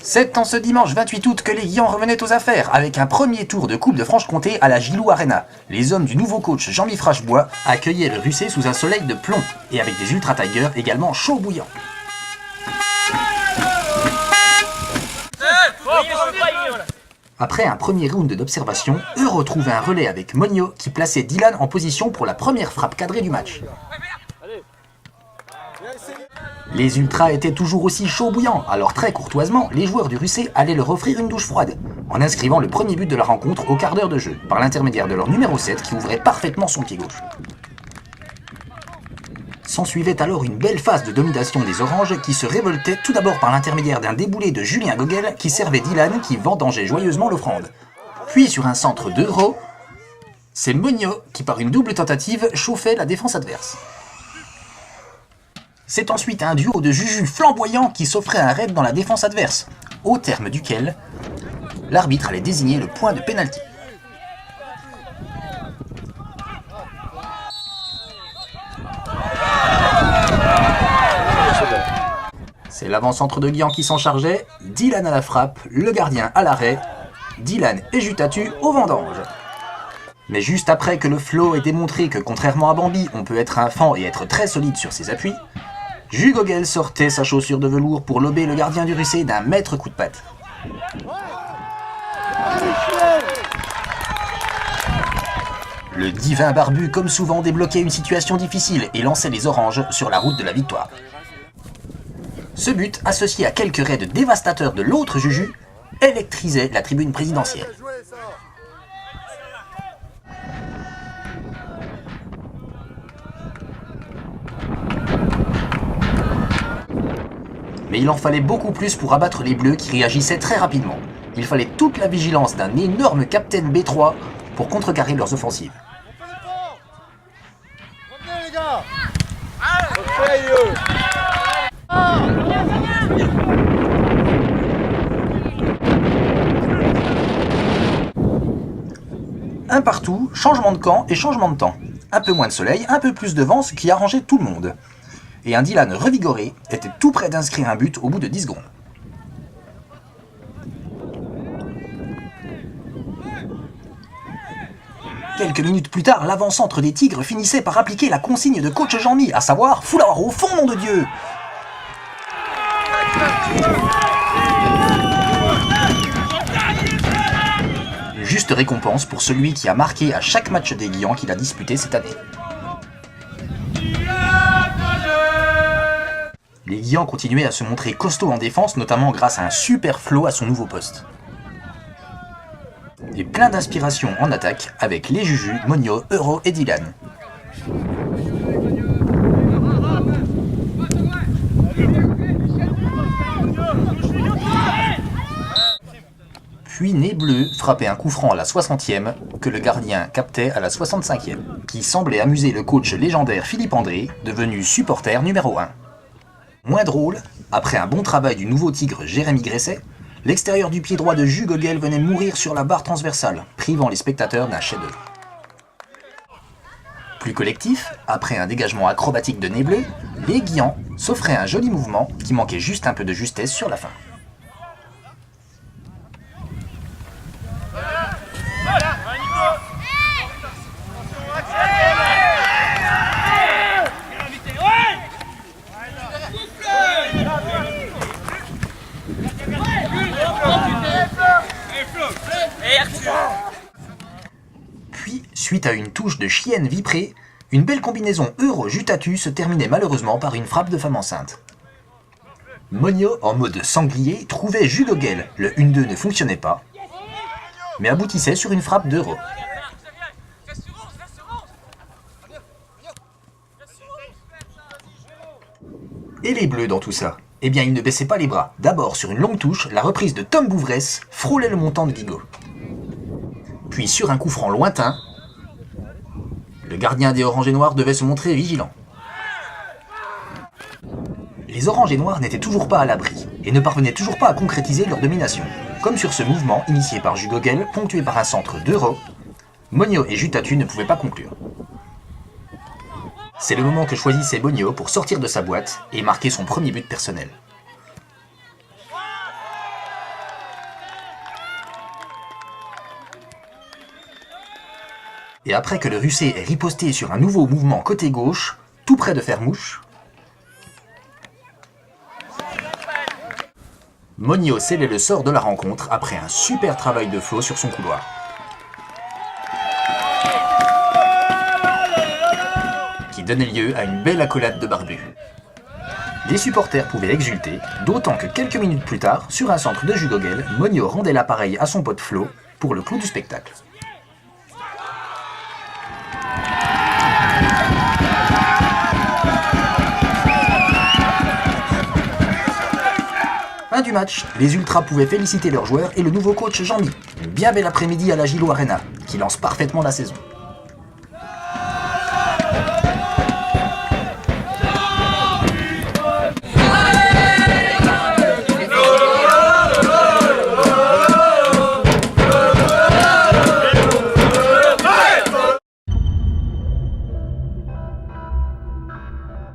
C'est en ce dimanche 28 août que les Guillans revenaient aux affaires, avec un premier tour de Coupe de Franche-Comté à la Gilou Arena. Les hommes du nouveau coach Jean-Mi Frachebois accueillaient le Russé sous un soleil de plomb, et avec des Ultra Tigers également chaud bouillants. Après un premier round d'observation, eux retrouvaient un relais avec Mogno qui plaçait Dylan en position pour la première frappe cadrée du match. Les Ultras étaient toujours aussi chauds bouillants, alors très courtoisement, les joueurs du Russé allaient leur offrir une douche froide, en inscrivant le premier but de la rencontre au quart d'heure de jeu, par l'intermédiaire de leur numéro 7 qui ouvrait parfaitement son pied gauche. S'ensuivait alors une belle phase de domination des Oranges qui se révoltaient tout d'abord par l'intermédiaire d'un déboulé de Julien Gogel qui servait Dylan qui vendangeait joyeusement l'offrande. Puis sur un centre d'Euro, c'est Mogno qui par une double tentative chauffait la défense adverse. C'est ensuite un duo de Juju flamboyant qui s'offrait un raid dans la défense adverse, au terme duquel l'arbitre allait désigner le point de pénalty. C'est l'avant-centre de Guihan qui s'en chargeait, Dylan à la frappe, le gardien à l'arrêt, Dylan et Jutatu aux vendanges. Mais juste après que le flow ait démontré que contrairement à Bambi, on peut être un fan et être très solide sur ses appuis, Jules Gogel sortait sa chaussure de velours pour lober le gardien du Russé d'un maître coup de patte. Le divin barbu, comme souvent, débloquait une situation difficile et lançait les Oranges sur la route de la victoire. Ce but, associé à quelques raids dévastateurs de l'autre Juju, électrisait la tribune présidentielle. Mais il en fallait beaucoup plus pour abattre les Bleus qui réagissaient très rapidement. Il fallait toute la vigilance d'un énorme Captain B3 pour contrecarrer leurs offensives. Un partout, changement de camp et changement de temps. Un peu moins de soleil, un peu plus de vent, ce qui arrangeait tout le monde. Et un Dylan revigoré était tout près d'inscrire un but au bout de 10 secondes. Quelques minutes plus tard, l'avant-centre des Tigres finissait par appliquer la consigne de coach Jean-Mi, à savoir « foulard au fond, nom de Dieu !» Une juste récompense pour celui qui a marqué à chaque match des Guillans qu'il a disputé cette année. Les Guillans continuaient à se montrer costauds en défense, notamment grâce à un super flow à son nouveau poste. Et plein d'inspiration en attaque avec les Juju, Mogno, Euro et Dylan. Puis Nez Bleu frappait un coup franc à la 60e que le gardien captait à la 65e, qui semblait amuser le coach légendaire Philippe André, devenu supporter numéro 1. Moins drôle, après un bon travail du nouveau tigre Jérémy Gresset, l'extérieur du pied droit de Jules Gogel venait mourir sur la barre transversale, privant les spectateurs d'un chef-d'œuvre. Plus collectif, après un dégagement acrobatique de Nez Bleu, les Guillans s'offraient un joli mouvement qui manquait juste un peu de justesse sur la fin. Puis, suite à une touche de chienne viprée, une belle combinaison Euro-Jutatu se terminait malheureusement par une frappe de femme enceinte. Mogno, en mode sanglier, trouvait Jules Gogel, le 1-2 ne fonctionnait pas, mais aboutissait sur une frappe d'Euro. Et les Bleus dans tout ça? Eh bien, ils ne baissaient pas les bras. D'abord, sur une longue touche, la reprise de Tom Bouvresse frôlait le montant de Guigo. Puis, sur un coup franc lointain, le gardien des Oranges et Noirs devait se montrer vigilant. Les Oranges et Noirs n'étaient toujours pas à l'abri, et ne parvenaient toujours pas à concrétiser leur domination. Comme sur ce mouvement, initié par Jules Gogel, ponctué par un centre d'Euro, Mogno et Jutatu ne pouvaient pas conclure. C'est le moment que choisissait Mogno pour sortir de sa boîte et marquer son premier but personnel. Et après que le Russé ait riposté sur un nouveau mouvement côté gauche, tout près de faire mouche, Monio scellait le sort de la rencontre après un super travail de Flo sur son couloir. Qui donnait lieu à une belle accolade de barbus. Les supporters pouvaient exulter, d'autant que quelques minutes plus tard, sur un centre de judo-guel, Monio rendait l'appareil à son pote Flo pour le clou du spectacle. Fin du match, les Ultras pouvaient féliciter leurs joueurs et le nouveau coach Jean-Mi. Une bien belle après-midi à la Gilo Arena, qui lance parfaitement la saison.